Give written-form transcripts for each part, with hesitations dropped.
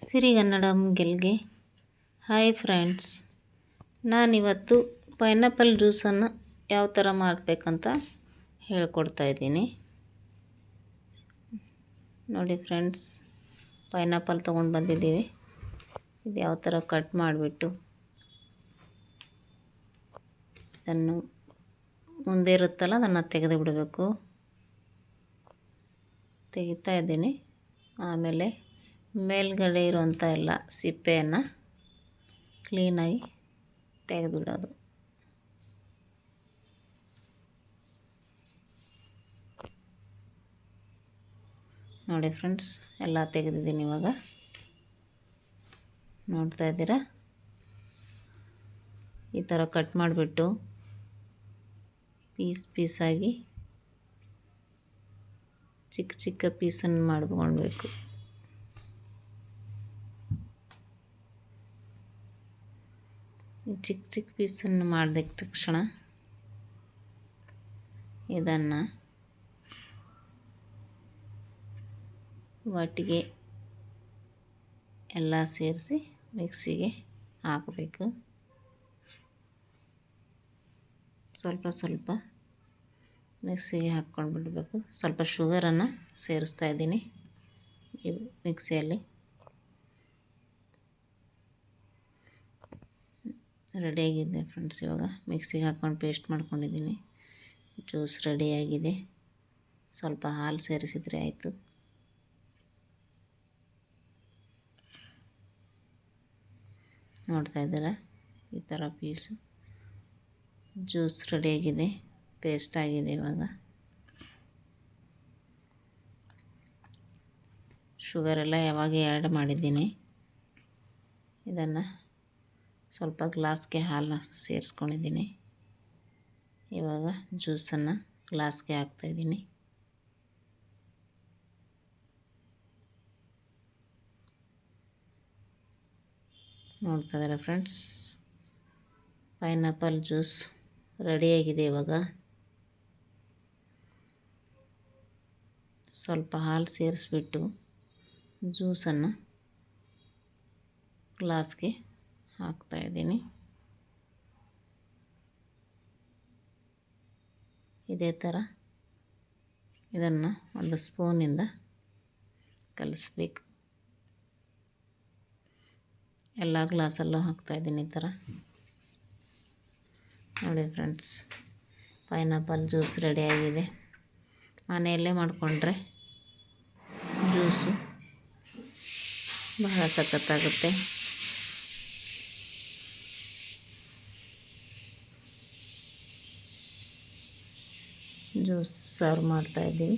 ಸಿರಿಗನ್ನಡಂ ಗೆಲ್ಗೆ hi friends, ನಾನಿವತ್ತು pineapple ಜ್ಯೂಸನ್ನು ಯಾವ ಥರ ಮಾಡಬೇಕಂತ ಹೇಳ್ಕೊಡ್ತಾಯಿದ್ದೀನಿ. ನೋಡಿ ಫ್ರೆಂಡ್ಸ್, ಪೈನಾಪಲ್ ತೊಗೊಂಡು ಬಂದಿದ್ದೀವಿ. ಇದು ಯಾವ ಥರ ಕಟ್ ಮಾಡಿಬಿಟ್ಟು ಇದನ್ನು ಮುಂದೆ ಇರುತ್ತಲ್ಲ ಅದನ್ನು ತೆಗೆದು ಬಿಡಬೇಕು. ತೆಗಿತಾ ಇದ್ದೀನಿ. ಆಮೇಲೆ ಮೇಲ್ಗಡೆ ಇರುವಂಥ ಎಲ್ಲ ಸಿಪ್ಪೆಯನ್ನು ಕ್ಲೀನಾಗಿ ತೆಗೆದುಬಿಡೋದು. ನೋಡಿ ಫ್ರೆಂಡ್ಸ್, ಎಲ್ಲ ತೆಗೆದಿದ್ದೀನಿ. ಇವಾಗ ನೋಡ್ತಾ ಇದ್ದೀರಾ, ಈ ಥರ ಕಟ್ ಮಾಡಿಬಿಟ್ಟು ಪೀಸಾಗಿ ಚಿಕ್ಕ ಚಿಕ್ಕ ಪೀಸನ್ನು ಮಾಡ್ಕೊಳ್ಬೇಕು. ಚಿಕ್ಕ ಚಿಕ್ಕ ಪೀಸನ್ನು ಮಾಡಿದ ತಕ್ಷಣ ಇದನ್ನು ಒಟ್ಟಿಗೆ ಎಲ್ಲ ಸೇರಿಸಿ ಮಿಕ್ಸಿಗೆ ಹಾಕಬೇಕು. ಸ್ವಲ್ಪ ಸ್ವಲ್ಪ ಮಿಕ್ಸಿಗೆ ಹಾಕ್ಕೊಂಡು ಬಿಡಬೇಕು. ಸ್ವಲ್ಪ ಶುಗರನ್ನು ಸೇರಿಸ್ತಾ ಇದ್ದೀನಿ ಈ ಮಿಕ್ಸಿಯಲ್ಲಿ. ರೆಡಿಯಾಗಿದೆ ಫ್ರೆಂಡ್ಸ್. ಇವಾಗ ಮಿಕ್ಸಿಗೆ ಹಾಕ್ಕೊಂಡು ಪೇಸ್ಟ್ ಮಾಡ್ಕೊಂಡಿದ್ದೀನಿ. ಜ್ಯೂಸ್ ರೆಡಿಯಾಗಿದೆ. ಸ್ವಲ್ಪ ಹಾಲು ಸೇರಿಸಿದರೆ ಆಯಿತು. ನೋಡ್ತಾ ಇದ್ದೀರಾ, ಈ ಥರ ಪೀಸು ಜ್ಯೂಸ್ ರೆಡಿಯಾಗಿದೆ, ಪೇಸ್ಟ್ ಆಗಿದೆ. ಇವಾಗ ಶುಗರೆಲ್ಲ ಯಾವಾಗ ಆ್ಯಡ್ ಮಾಡಿದ್ದೀನಿ. ಇದನ್ನು ಸ್ವಲ್ಪ ಗ್ಲಾಸ್ಗೆ ಹಾಲು ಸೇರಿಸ್ಕೊಂಡಿದ್ದೀನಿ. ಇವಾಗ ಜ್ಯೂಸನ್ನು ಗ್ಲಾಸ್ಗೆ ಹಾಕ್ತಾಯಿದ್ದೀನಿ. ನೋಡ್ತಾ ಇದ್ದಾರೆ ಫ್ರೆಂಡ್ಸ್, ಪೈನಾಪಲ್ ಜ್ಯೂಸ್ ರೆಡಿಯಾಗಿದೆ. ಇವಾಗ ಸ್ವಲ್ಪ ಹಾಲು ಸೇರಿಸ್ಬಿಟ್ಟು ಜ್ಯೂಸನ್ನು ಗ್ಲಾಸ್ಗೆ ಹಾಕ್ತಾಯಿದ್ದೀನಿ. ಇದೇ ಥರ ಇದನ್ನು ಒಂದು ಸ್ಪೂನಿಂದ ಕಲಿಸ್ಬೇಕು. ಎಲ್ಲ ಗ್ಲಾಸಲ್ಲೂ ಹಾಕ್ತಾಯಿದ್ದೀನಿ ಈ ಥರ. ನೋಡಿ ಫ್ರೆಂಡ್ಸ್, ಪೈನಾಪಲ್ ಜ್ಯೂಸ್ ರೆಡಿಯಾಗಿದೆ. ಮನೆಯಲ್ಲೇ ಮಾಡಿಕೊಂಡ್ರೆ ಜ್ಯೂಸು ಬಹಳ ಸಖತ್ತಾಗುತ್ತೆ. ಜ್ಯೂಸ್ ಸರ್ವ್ ಮಾಡ್ತಾಯಿದ್ದೀವಿ.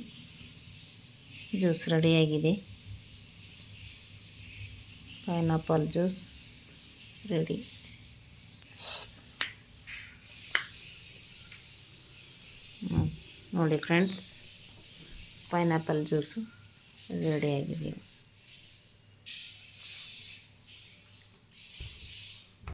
ಜ್ಯೂಸ್ ರೆಡಿಯಾಗಿದೆ. Pineapple juice ready. ನೋಡಿ ಫ್ರೆಂಡ್ಸ್, ಪೈನಾಪಲ್ ಜ್ಯೂಸು ರೆಡಿಯಾಗಿದೆ.